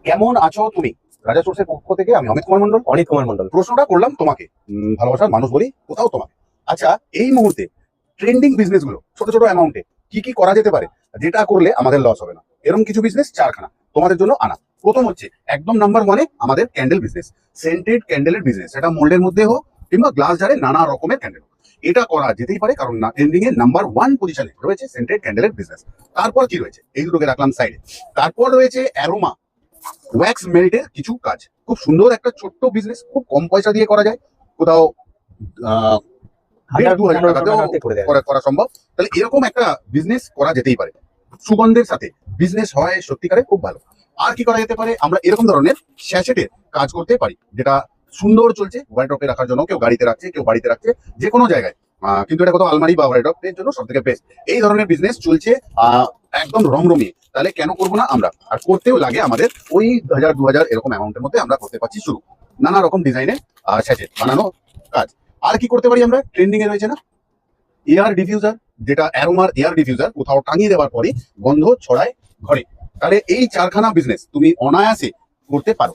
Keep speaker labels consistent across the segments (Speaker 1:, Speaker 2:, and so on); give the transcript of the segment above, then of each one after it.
Speaker 1: কেমন আছো তুমি? রাজা সোর্সের পক্ষ থেকে আমি অমিত কুমার মন্ডল প্রশ্নটা করলাম তোমাকে। ভালোবাসার মানুষ বলি কোথাও তোমাকে। আচ্ছা, এই মুহূর্তে ট্রেন্ডিং বিজনেস গুলো ছোট ছোট অ্যামাউন্টে কি কি করা যেতে পারে, যেটা করলে আমাদের লস হবে না? এরকম কিছু বিজনেস চারখানা তোমাদের জন্য আনা। প্রথম হচ্ছে একদম নাম্বার ওয়ানে আমাদের ক্যান্ডেল বিজনেস, সেন্টেড ক্যান্ডেলের বিজনেস। সেটা মোল্ডের মধ্যে হোক কিংবা গ্লাস জারে নানা রকমের ক্যান্ডেল, এটা করা যেতেই পারে, কারণ না ট্রেন্ডিং এর নাম্বার ওয়ান পজিশনে রয়েছে সেন্টেড ক্যান্ডেলের বিজনেস। তারপর কি রয়েছে, এই দুটোকে রাখলাম সাইডে। তারপর রয়েছে অ্যারোমা ওয়্যাক্স মেল্টের কিছু কাজ, খুব সুন্দর একটা ছোট্ট বিজনেস, খুব কম পয়সা দিয়ে করা যায়। কোথাও আহ, 1,500-2,000 টাকাতেও করা সম্ভব। তাহলে এরকম একটা বিজনেস করা যেতেই পারে। সুগন্ধের সাথে বিজনেস হয় সত্যিকারে খুব ভালো। আর কি করা যেতে পারে, আমরা এরকম ধরনের স্যাচেটের কাজ করতে পারি, যেটা সুন্দর চলছে ওয়ার্ড্রপে রাখার জন্য, কেউ গাড়িতে রাখছে, কেউ বাড়িতে রাখছে, যে কোনো জায়গায়। কিন্তু এটা কোথাও আলমারি বা ওয়ার্ড্রপের জন্য সব থেকে বেস্ট। এই ধরনের বিজনেস চলছে একদম রমরমিয়ে। তাহলে কেন করবো না আমরা? আর করতেও লাগে আমাদের ওই 1,000-2,000 এরকম অ্যামাউন্টের মধ্যে আমরা করতে পারছি শুরু। নানা রকম ডিজাইনের স্যাচেট বানানো কাজ। আর কি করতে পারি আমরা? ট্রেন্ডিং এ রয়েছে না এয়ার ডিফিউজার, যেটা অ্যারোমার এয়ার ডিফিউজার, কোথাও টাঙিয়ে দেওয়ার পরে গন্ধ ছড়ায় ঘরে। তাহলে এই চারখানা বিজনেস তুমি অনায়াসে করতে পারো।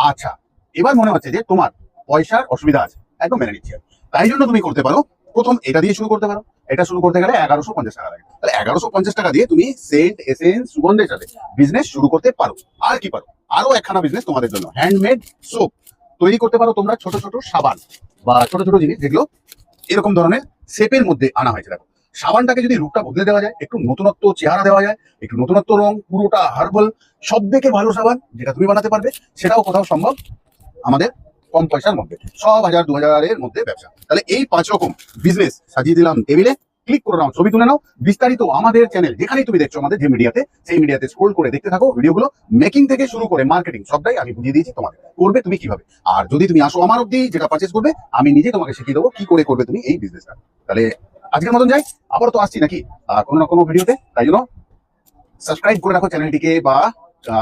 Speaker 1: আচ্ছা, এবার মনে হচ্ছে যে তোমার পয়সার অসুবিধা আছে, একদম মেনে নিচ্ছি। তাই জন্য তুমি করতে পারো, প্রথম এটা দিয়ে শুরু করতে পারো। এটা শুরু করতে গেলে 1,150 টাকা লাগে। তাহলে 1,150 টাকা দিয়ে তুমি সেন্ট, এসেন্স, সুগন্ধের সাথে বিজনেস শুরু করতে পারো। আর কি পারো? আরো একখানা বিজনেস তোমাদের জন্য, হ্যান্ডমেড সোপ তৈরি করতে পারো তোমরা। ছোট ছোট সাবান বা ছোট ছোট জিনিস যেগুলো এরকম ধরনের শেপের মধ্যে আনা হয়েছে। দেখো, সাবানটাকে যদি রূপটা বদলে দেওয়া যায়, একটু নতুনত্ব চেহারা দেওয়া যায়, একটু নতুনত্ব রং, পুরোটা হার্বাল, সব থেকে ভালো সাবান যেটা তুমি বানাতে পারবে, সেটাও কোথাও সম্ভব আমাদের কম পয়সার মধ্যে, 1,000-2,000 মধ্যে ব্যবসা। তাহলে এই 5 রকম বিজনেস সাজিয়ে দিলাম টেবিলে। ক্লিক করে নাও, ছবি তুলে নাও। বিস্তারিত আমাদের চ্যানেল যেখানেই তুমি দেখছো, আমাদের যে মিডিয়াতে, সেই মিডিয়াতে স্ক্রোল করে দেখতে থাকো ভিডিওগুলো। মেকিং থেকে শুরু করে মার্কেটিং সবটাই আমি বুঝিয়ে দিয়েছি তোমাকে, করবে তুমি কিভাবে। আর যদি তুমি আসো আমার অব্দি, যেটা পারচেস করবে, আমি নিজে তোমাকে শিখিয়ে দেবো কি করে করবে তুমি এই বিজনেসটা। তাহলে আজকের মতন যাই, আবার তো আসছি নাকি কোনো না কোনো ভিডিওতে। তাই জন্য সাবস্ক্রাইব করে রাখো চ্যানেলটিকে, বা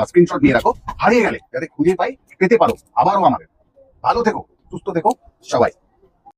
Speaker 1: স্ক্রিনশট নিয়ে রাখো, হারিয়ে গেলে যাতে খুঁজে পাই, পেতে পারো আবারও আমাদের। ভালো থেকো, সুস্থ থেকো সবাই।